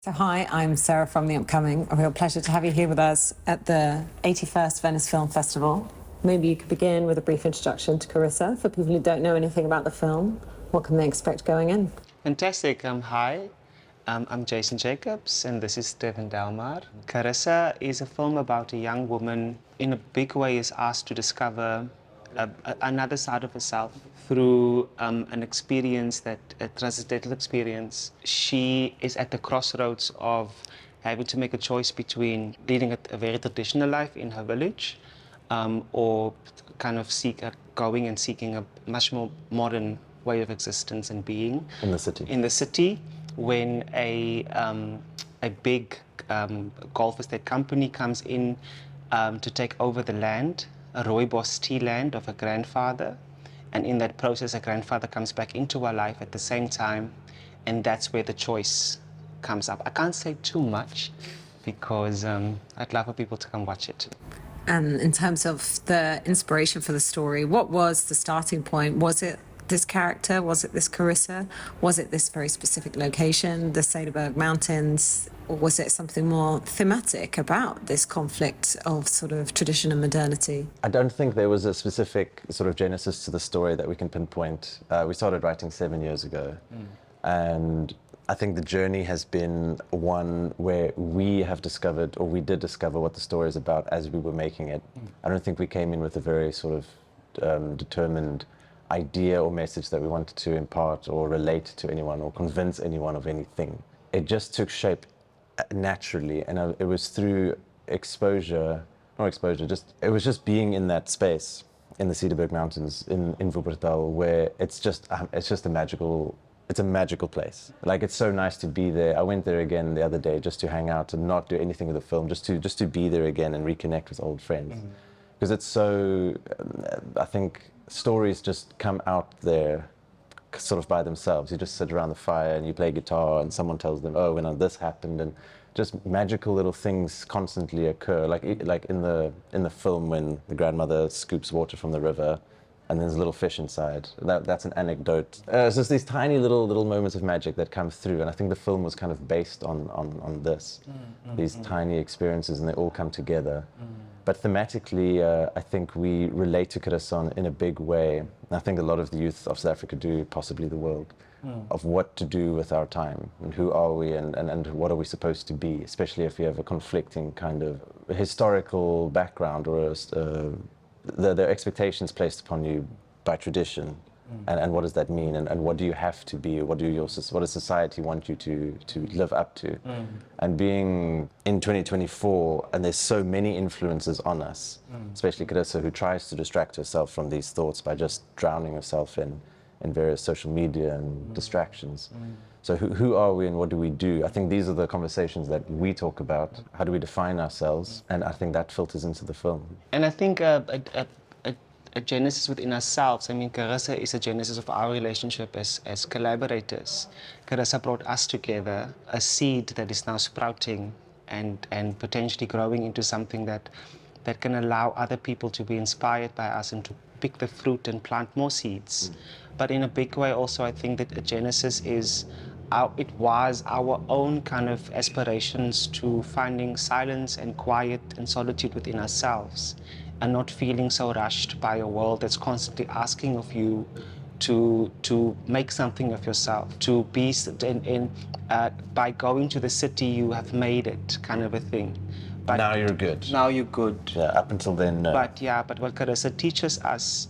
So hi, I'm Sarah from The Upcoming. A real pleasure to have you here with us at the 81st Venice Film Festival. Maybe you could begin with a brief introduction to Carissa for people who don't know anything about the film. What can they expect going in? Fantastic. Hi, I'm Jason Jacobs, and this is Devon Delmar. Carissa is a film about a young woman, in a big way, is asked to discover another side of herself through an experience a transcendental experience. She is at the crossroads of having to make a choice between leading a very traditional life in her village, or kind of going and seeking a much more modern way of existence and being in the city. In the city, when a big golf estate company comes in to take over the land, a rooibos tea land of her grandfather, and in that process, her grandfather comes back into her life at the same time, and that's where the choice comes up. I can't say too much because I'd love for people to come watch it. And in terms of the inspiration for the story, what was the starting point? Was it this character? Was it this Carissa? Was it this very specific location, the Sederberg Mountains? Or was it something more thematic about this conflict of sort of tradition and modernity? I don't think there was a specific sort of genesis to the story that we can pinpoint. We started writing 7 years ago, and I think the journey has been one where we have discovered, or we did discover, what the story is about as we were making it. I don't think we came in with a very sort of determined idea or message that we wanted to impart or relate to anyone or convince anyone of anything. It just took shape naturally, and it was through exposure, it was just being in that space in the Sederberg Mountains in Wuppertal, where it's just a magical place. Like, it's so nice to be there. I went there again the other day just to hang out and not do anything with the film, just to be there again and reconnect with old friends. Because it's so, I think stories just come out there sort of by themselves. You just sit around the fire and you play guitar and someone tells them, oh, this happened, and just magical little things constantly occur. Like in the film, when the grandmother scoops water from the river and there's a little fish inside. That's an anecdote. It's just these tiny little moments of magic that come through, and I think the film was kind of based on this, these tiny experiences, and they all come together. But thematically, I think we relate to Carissa in a big way. And I think a lot of the youth of South Africa do, possibly the world, of what to do with our time, and who are we, and what are we supposed to be, especially if you have a conflicting kind of historical background, or the expectations placed upon you by tradition. And what does that mean? And what do you have to be? What does society want you to live up to? And being in 2024, and there's so many influences on us, especially Carissa, who tries to distract herself from these thoughts by just drowning herself in various social media and distractions. So who are we and what do we do? I think these are the conversations that we talk about. How do we define ourselves? And I think that filters into the film. And I think a genesis within ourselves. I mean, Carissa is a genesis of our relationship as collaborators. Carissa brought us together, a seed that is now sprouting and potentially growing into something that can allow other people to be inspired by us and to pick the fruit and plant more seeds. But in a big way also, I think that a genesis it was our own kind of aspirations to finding silence and quiet and solitude within ourselves, and not feeling so rushed by a world that's constantly asking of you to make something of yourself, to be by going to the city you have made it, kind of a thing. But now you're good. Now you're good. Yeah, up until then, no. But what Carissa teaches us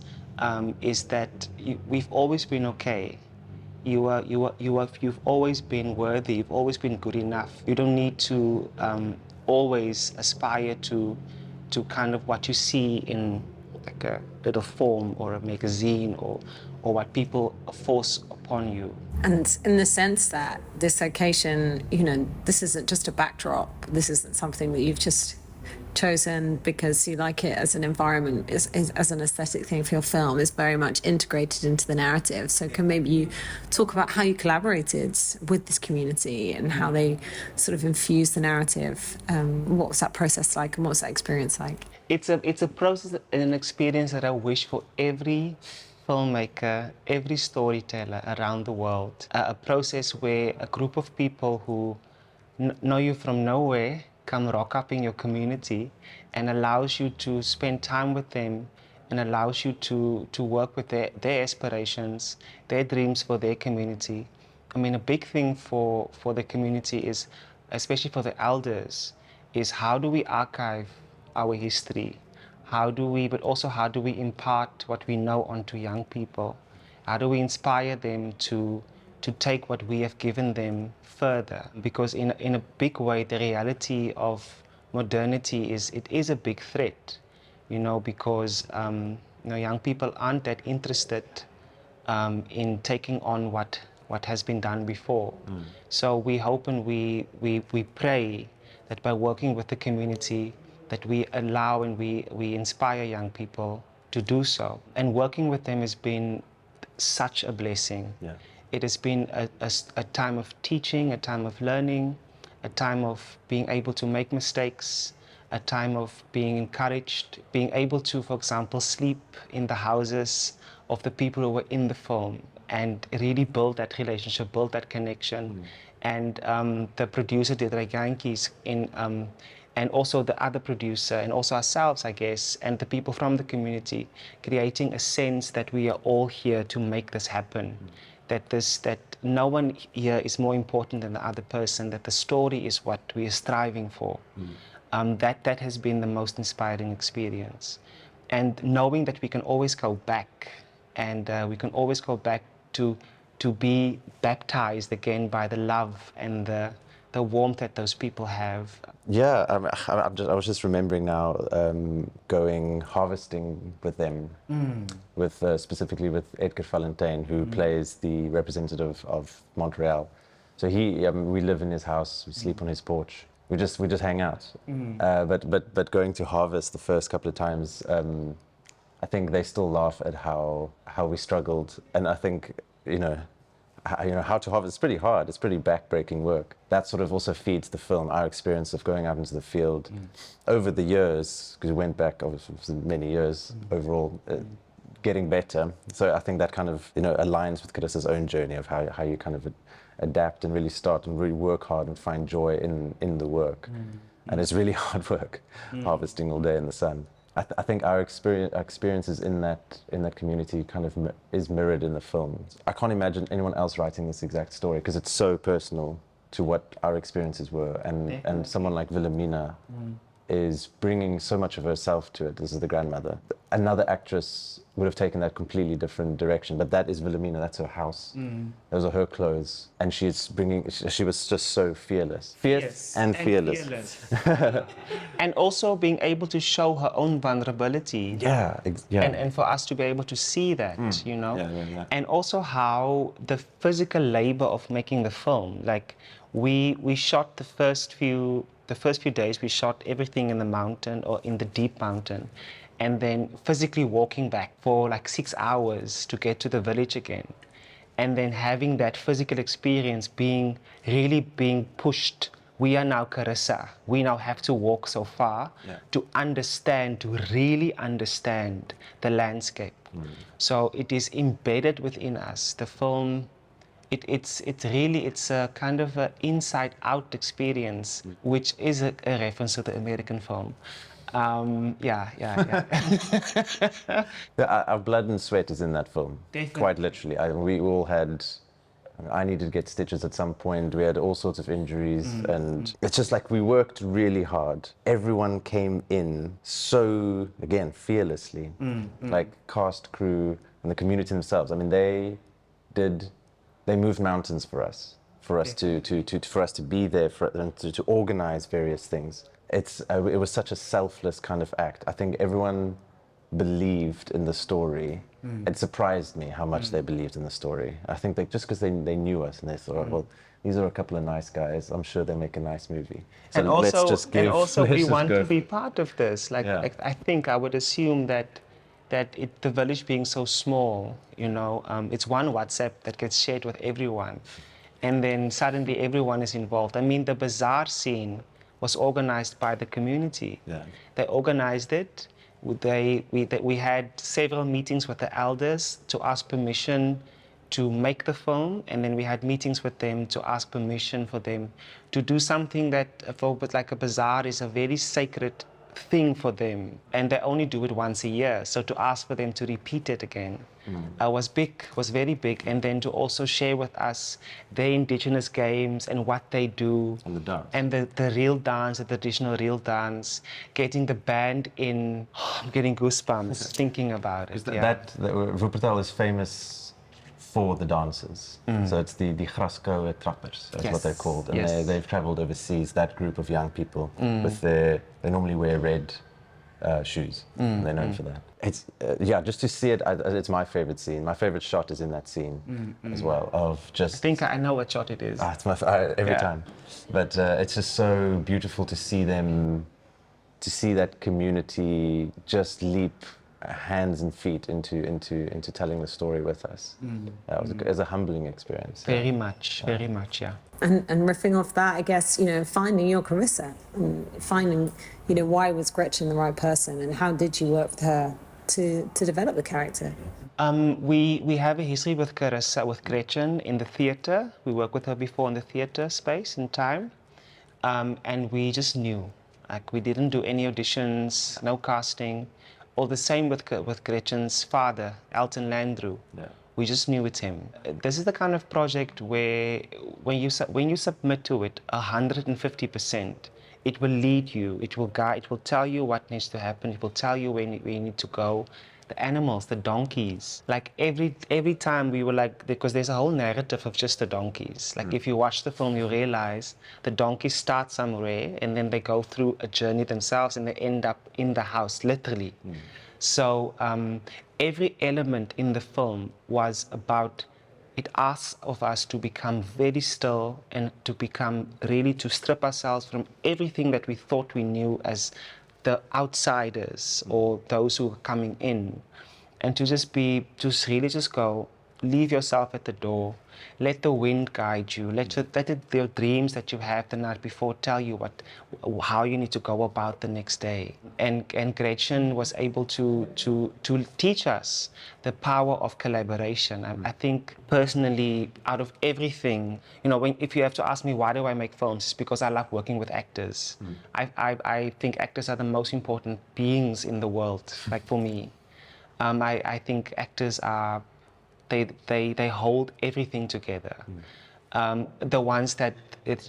is that we've always been okay. You've always been worthy. You've always been good enough. You don't need to always aspire to kind of what you see in like a little form or a magazine or what people force upon you. And in the sense that this location, this isn't just a backdrop. This isn't something that you've just chosen because you like it as an environment, as an aesthetic thing for your film. Is very much integrated into the narrative. So can maybe you talk about how you collaborated with this community and how they sort of infused the narrative? What was that process like, and what was that experience like? It's a process and an experience that I wish for every filmmaker, every storyteller around the world. A process where a group of people who know you from nowhere, come rock up in your community, and allows you to spend time with them, and allows you to work with their aspirations, their dreams for their community. I mean, a big thing for the community is, especially for the elders, is how do we archive our history? But also how do we impart what we know onto young people? How do we inspire them to take what we have given them further? Because in a big way, the reality of modernity is a big threat, because young people aren't that interested in taking on what has been done before. So we hope and we pray that by working with the community, that we allow and we inspire young people to do so. And working with them has been such a blessing. Yeah. It has been a time of teaching, a time of learning, a time of being able to make mistakes, a time of being encouraged, being able to, for example, sleep in the houses of the people who were in the film and really build that relationship, build that connection. And the producer did Yankees and also the other producer, and also ourselves, I guess, and the people from the community, creating a sense that we are all here to make this happen. That no one here is more important than the other person, that the story is what we are striving for. That has been the most inspiring experience. And knowing that we can always go back, and we can always go back to be baptized again by the love and the warmth that those people have. Yeah, I was just remembering now going harvesting with them, with specifically with Edgar Valentine, who plays the representative of Montreal. So we live in his house, we sleep on his porch, we just hang out. But going to harvest the first couple of times, I think they still laugh at how we struggled, and I think how to harvest. It's pretty hard. It's pretty backbreaking work. That sort of also feeds the film. Our experience of going out into the field over the years, because we went back obviously many years overall, getting better. So I think that kind of aligns with Carissa's own journey of how you kind of adapt and really start and really work hard and find joy in the work. And it's really hard work, harvesting all day in the sun. I think our experiences in that community kind of is mirrored in the film. I can't imagine anyone else writing this exact story because it's so personal to what our experiences were, and someone like Wilhelmina is bringing so much of herself to it. This is the grandmother. Another actress would have taken that completely different direction, but that is Wilhelmina. That's her house. Those are her clothes, and she was just so fearless, fierce and fearless. And also being able to show her own vulnerability. Yeah. And for us to be able to see that, Yeah. And also how the physical labor of making the film, like we shot the first few days, we shot everything in the mountain or in the deep mountain, and then physically walking back for like 6 hours to get to the village again. And then having that physical experience really being pushed. We are now Carissa. We now have to walk so far to really understand the landscape. So it is embedded within us. The film, it's a kind of an inside-out experience, which is a reference to the American film. Yeah. Our blood and sweat is in that film. Definitely. Quite literally. We all had. I needed to get stitches at some point. We had all sorts of injuries, and it's just like we worked really hard. Everyone came in so, again, fearlessly. Like cast, crew, and the community themselves. I mean, they moved mountains for us to be there, and to organize various things. It was such a selfless kind of act. I think everyone believed in the story. It surprised me how much they believed in the story. I think just because they knew us and they thought, well, these are a couple of nice guys. I'm sure they make a nice movie. So we want to be part of this. I think I would assume that the village being so small, it's one WhatsApp that gets shared with everyone, and then suddenly everyone is involved. I mean, the bazaar scene was organized by the community. Yeah. They organized it. We had several meetings with the elders to ask permission to make the film, and then we had meetings with them to ask permission for them to do something that, for like a bazaar, is a very sacred thing for them, and they only do it once a year. So to ask for them to repeat it again was big, was very big, and then to also share with us their indigenous games and what they do, And the dance. and the real dance, the traditional real dance, getting the band in. I'm getting goosebumps thinking about it. That Wuppertal is famous for the dances. So it's the Graskoe Trappers, that's what they're called. And they've traveled overseas, that group of young people, with they normally wear red shoes. And they're known for that. It's, just to see it, it's my favorite scene. My favorite shot is in that scene as well, of just... I think I know what shot it is. It's my every time. But it's just so beautiful to see them, to see that community just leap hands and feet into telling the story with us. It was a humbling experience. Very much, yeah. And riffing off that, I guess, finding your Carissa and finding, why was Gretchen the right person and how did you work with her to develop the character? We have a history with Carissa, with Gretchen in the theatre. We worked with her before in the theatre space and time. And we just knew. Like, we didn't do any auditions, no casting. All the same with Gretchen's father, Elton Landrew. Yeah. We just knew it's him. This is the kind of project where when you submit to it 150%, it will lead you, it will guide, it will tell you what needs to happen, it will tell you where you need to go. The animals, the donkeys, like every time we were like, because there's a whole narrative of just the donkeys. Like if you watch the film, you realize the donkeys start somewhere and then they go through a journey themselves and they end up in the house, literally. So every element in the film was about, it asks of us to become very still and to strip ourselves from everything that we thought we knew as the outsiders or those who are coming in, and to really just go, leave yourself at the door, let the wind guide you, let your dreams that you have the night before tell you how you need to go about the next day. And Gretchen was able to teach us the power of collaboration. I think personally, out of everything, if you have to ask me why do I make films, it's because I love working with actors. I think actors are the most important beings in the world, like for me. I think actors are, they hold everything together. The ones that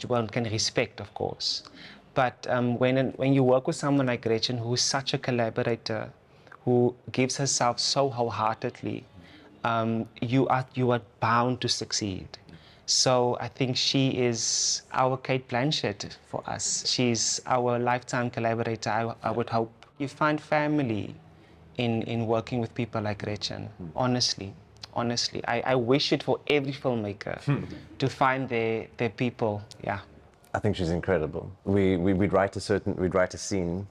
one can respect, of course. But when you work with someone like Gretchen, who is such a collaborator, who gives herself so wholeheartedly, you are bound to succeed. So I think she is our Kate Blanchett for us. She's our lifetime collaborator, I would hope. You find family in working with people like Gretchen, honestly. I wish it for every filmmaker to find their people, yeah. I think she's incredible. We'd write a scene,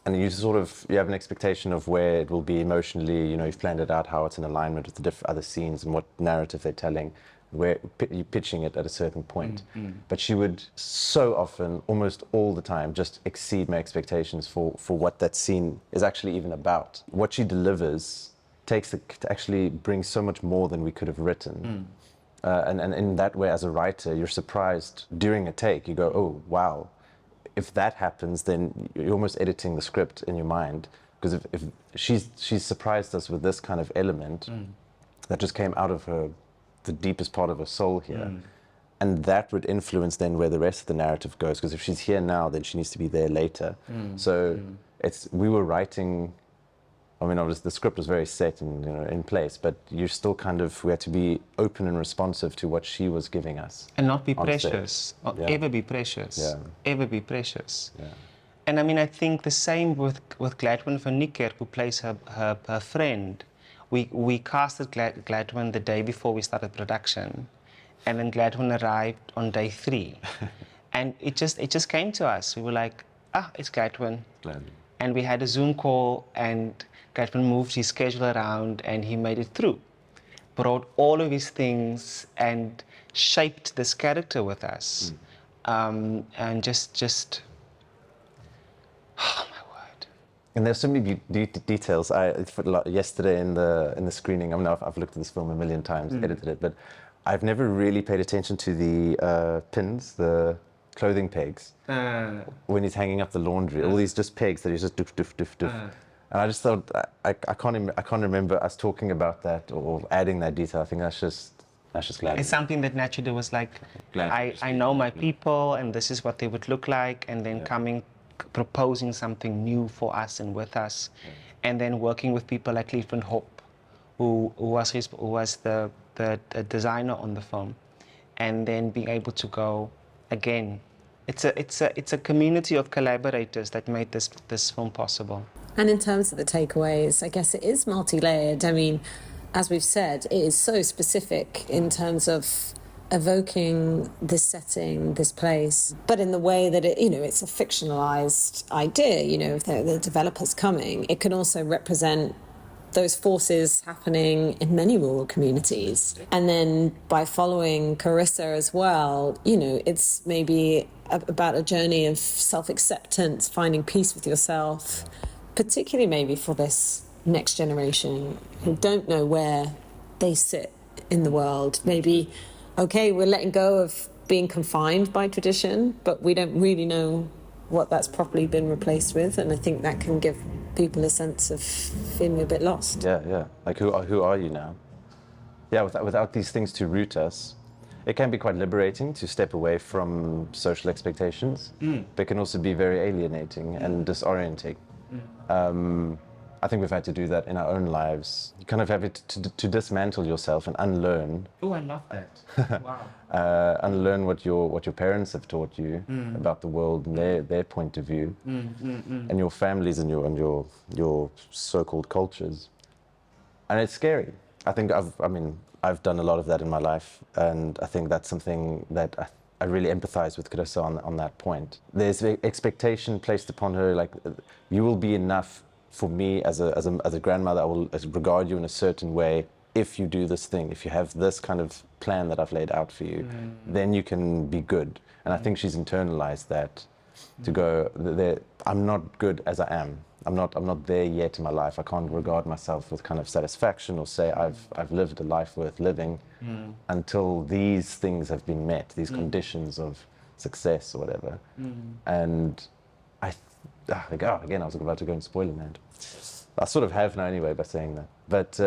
and you have an expectation of where it will be emotionally. You've planned it out, how it's in alignment with the other scenes and what narrative they're telling, where you're pitching it at a certain point. But she would so often, almost all the time, just exceed my expectations for what that scene is actually even about. What she delivers takes it to actually bring so much more than we could have written. And in that way, as a writer, you're surprised during a take. You go, oh, wow. If that happens, then you're almost editing the script in your mind. Because if she's surprised us with this kind of element that just came out of the deepest part of her soul here. And that would influence then where the rest of the narrative goes. Because if she's here now, then she needs to be there later. So we were writing, obviously the script was very set and in place, but you're still we had to be open and responsive to what she was giving us. And not be precious, ever be precious, ever be precious. Yeah. And I think the same with Gladwin van Niekerk, who plays her friend. We casted Gladwin the day before we started production, and then Gladwin arrived on day 3. And it just came to us. We were like, it's Gladwin. And we had a Zoom call, and Gladwin moved his schedule around and he made it through. Brought all of his things and shaped this character with us. And just, oh my word. And there's so many details. Yesterday in the screening, I mean, I've looked at this film a million times, edited it, but I've never really paid attention to the pins, the clothing pegs, when he's hanging up the laundry. All these just pegs that he's just doof, doof, doof, doof. And I just thought, I can't remember us talking about that or adding that detail. I think that's just glad. It's something that naturally was like, I know my people and this is what they would look like, and then proposing something new for us and with us, and then working with people like Cleveland Hope, who was the designer on the film, and then being able to go again. It's a community of collaborators that made this film possible. And in terms of the takeaways, I guess it is multi-layered. I mean, as we've said, it is so specific in terms of evoking this setting, this place, but in the way that it's a fictionalized idea. If the developers coming, it can also represent those forces happening in many rural communities. And then by following Carissa as well, it's maybe about a journey of self-acceptance, finding peace with yourself, particularly maybe for this next generation who don't know where they sit in the world. Maybe, okay, we're letting go of being confined by tradition, but we don't really know what that's properly been replaced with. And I think that can give people a sense of feeling a bit lost. Yeah. Like, who are you now? Yeah, without these things to root us, it can be quite liberating to step away from social expectations, but it can also be very alienating and disorienting. I think we've had to do that in our own lives. You kind of have it to dismantle yourself and unlearn. Oh, I love that. Wow. Unlearn what your parents have taught you about the world and their point of view, and your families and your so-called cultures. And it's scary. I think I've done a lot of that in my life, and I think that's something that I really empathize with Carissa on that point. There's expectation placed upon her, like, you will be enough for me as a grandmother. I will regard you in a certain way if you do this thing, if you have this kind of plan that I've laid out for you, then you can be good. And I think she's internalized that to go, I'm not good as I am. I'm not there yet in my life. I can't regard myself with kind of satisfaction or say I've lived a life worth living until these things have been met, these conditions of success or whatever. And again, I was about to go in spoiler land. I sort of have now anyway by saying that. But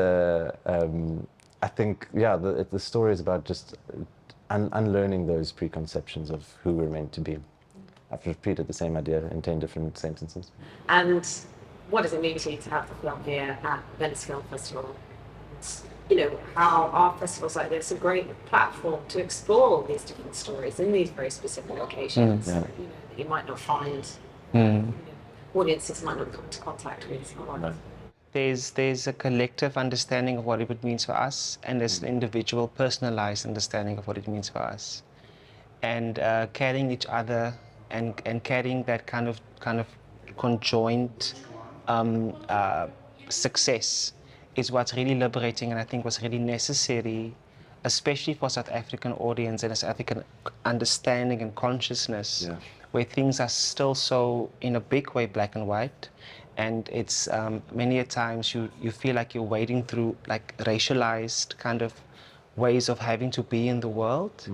I think, the story is about just unlearning those preconceptions of who we're meant to be. I've repeated the same idea in 10 different sentences. And what does it mean to you to have the film here at Venice Film Festival? How are festivals like this a great platform to explore these different stories in these very specific locations that you might not find, audiences might not come into contact with. There's a collective understanding of what it means for us, and there's an individual personalized understanding of what it means for us. And carrying each other and carrying that kind of conjoint success is what's really liberating, and I think what's really necessary, especially for South African audience and South African understanding and consciousness, where things are still so, in a big way, black and white. And it's many a times you feel like you're wading through like racialized kind of ways of having to be in the world.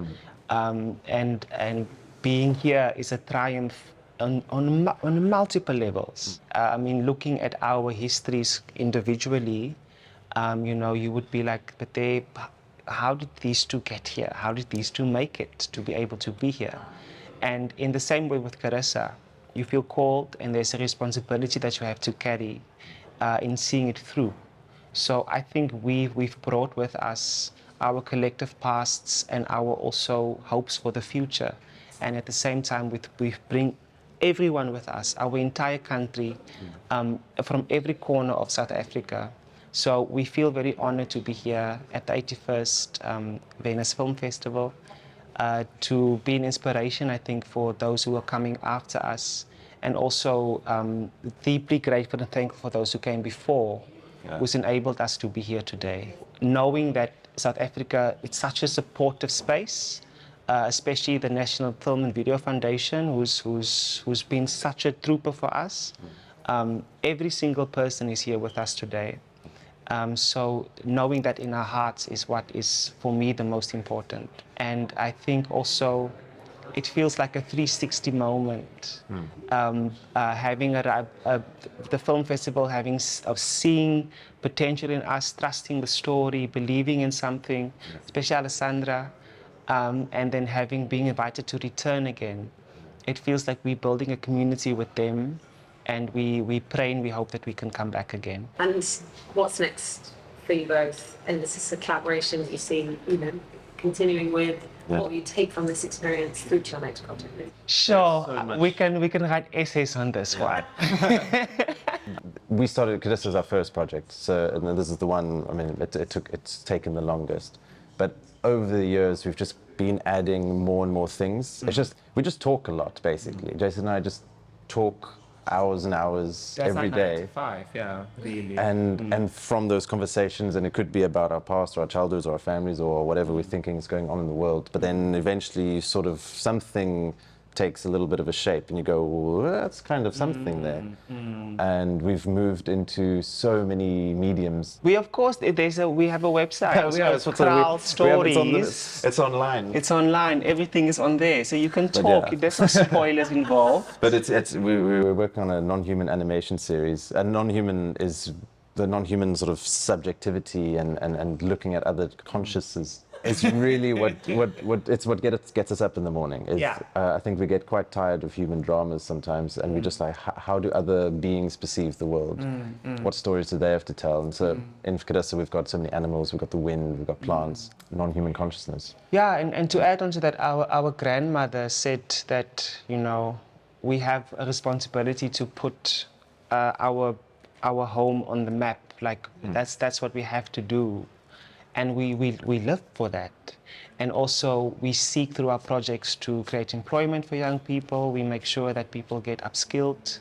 And being here is a triumph on multiple levels. Looking at our histories individually, you would be like, but how did these two get here? How did these two make it to be able to be here? And in the same way with Carissa, you feel called, and there's a responsibility that you have to carry in seeing it through. So I think we've brought with us our collective pasts and our also hopes for the future. And at the same time, we bring everyone with us, our entire country, from every corner of South Africa. So we feel very honored to be here at the 81st Venice Film Festival, to be an inspiration, I think, for those who are coming after us, and also deeply grateful and thankful for those who came before, who's enabled us to be here today. Knowing that South Africa, it's such a supportive space, especially the National Film and Video Foundation, who's been such a trooper for us. Every single person is here with us today. So knowing that in our hearts is what is, for me, the most important. And I think also it feels like a 360 moment. Having the film festival, of seeing potential in us, trusting the story, believing in something, especially Alessandra, and then being invited to return again. It feels like we're building a community with them, and we pray and we hope that we can come back again. And what's next for you both? And this is a collaboration that you see, continuing with. What will you take from this experience through to your next project? Sure, we can write essays on this one. We started, this is our first project, so and this is the one, I mean, it's taken the longest. But over the years, we've just been adding more and more things. It's just, we just talk a lot, basically. Jason and I just talk hours and hours every day. 9 to 5, yeah, really. And from those conversations, and it could be about our past or our childhoods or our families or whatever we're thinking is going on in the world, but then eventually sort of something takes a little bit of a shape and you go, well, that's kind of something there. And we've moved into so many mediums. We, of course, we have a website. Crowd Stories. It's online. It's online. Everything is on there, so you can talk. There's no spoilers involved. But we're working on a non-human animation series. And non-human is the non-human sort of subjectivity and looking at other consciousnesses. It's really what gets us up in the morning. I think we get quite tired of human dramas sometimes, and we're just like, how do other beings perceive the world? What stories do they have to tell? And so in Carissa, we've got so many animals, we've got the wind, we've got plants, non-human consciousness. Yeah, and to add on to that, our grandmother said that, we have a responsibility to put our home on the map. Like, that's what we have to do. And we live for that. And also we seek through our projects to create employment for young people. We make sure that people get upskilled.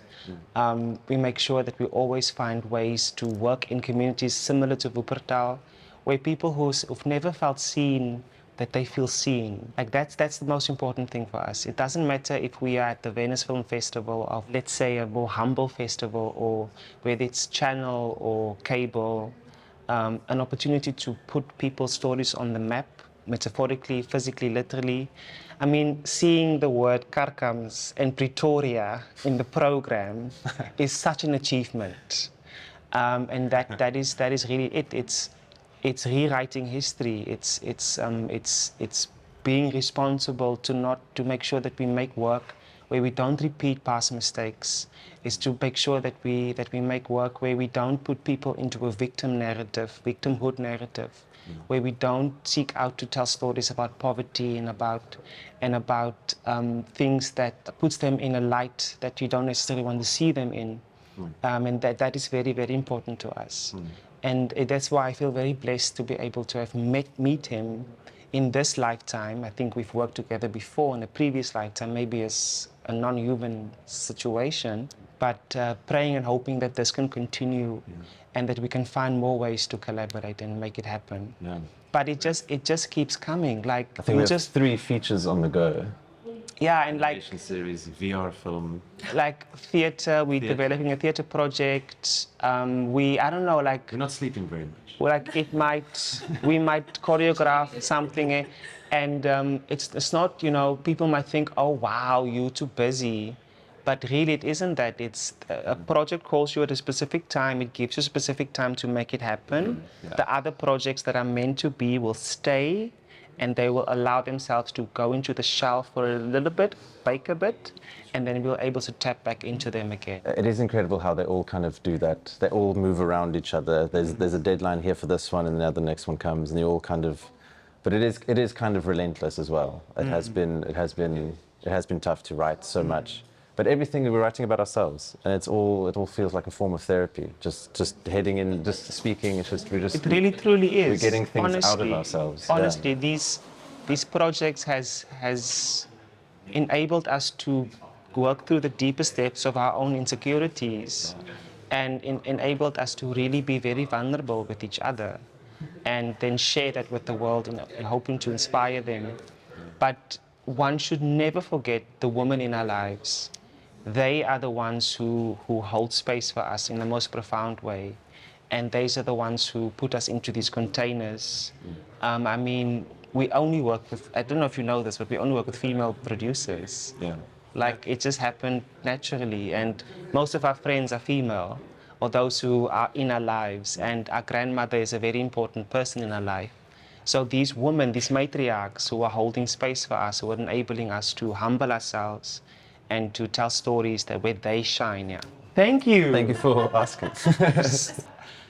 We make sure that we always find ways to work in communities similar to Wuppertal, where people who've never felt seen, that they feel seen. Like that's the most important thing for us. It doesn't matter if we are at the Venice Film Festival, or let's say a more humble festival, or whether it's channel or cable. An opportunity to put people's stories on the map, metaphorically, physically, literally. I mean, seeing the word Karkams and Pretoria in the program is such an achievement, and that is really it. It's rewriting history. It's being responsible to make sure that we make work where we don't repeat past mistakes, is to make sure that we make work where we don't put people into a victimhood narrative, where we don't seek out to tell stories about poverty and about things that puts them in a light that you don't necessarily want to see them in, and that is very, very important to us. And that's why I feel very blessed to be able to have meet him in this lifetime. I think we've worked together before in a previous lifetime, maybe as a non-human situation, but praying and hoping that this can continue and that we can find more ways to collaborate and make it happen. But it just keeps coming. Like, I think we have 3 features on the go. Yeah, and like series, VR film. Like theater, we're developing a theater project. I don't know, like. You're not sleeping very much. Like we might choreograph something, and it's not, people might think, oh wow, you're too busy, but really it isn't that. It's a project calls you at a specific time. It gives you a specific time to make it happen. The other projects that are meant to be will stay, and they will allow themselves to go into the shelf for a little bit, bake a bit, and then we're able to tap back into them again. It is incredible how they all kind of do that. They all move around each other. There's a deadline here for this one, and then the next one comes, and they all kind of. But it is kind of relentless as well. It has been tough to write so much. But everything we're writing about ourselves, and it all feels like a form of therapy. Just heading in, just speaking. It really truly is. We're getting things out of ourselves. Honestly, these projects has enabled us to work through the deepest depths of our own insecurities, and enabled us to really be very vulnerable with each other, and then share that with the world and hoping to inspire them. But one should never forget the women in our lives. they are the ones who hold space for us in the most profound way. And these are the ones who put us into these containers. I mean, we only work with, I don't know if you know this, but we only work with female producers. Yeah. Like, it just happened naturally. And most of our friends are female, or those who are in our lives. And our grandmother is a very important person in our life. So these women, these matriarchs who are holding space for us, who are enabling us to humble ourselves and to tell stories that where they shine. Yeah. Thank you. Thank you for asking.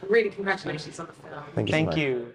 Really, congratulations on the film. Thank you so Thank much. you.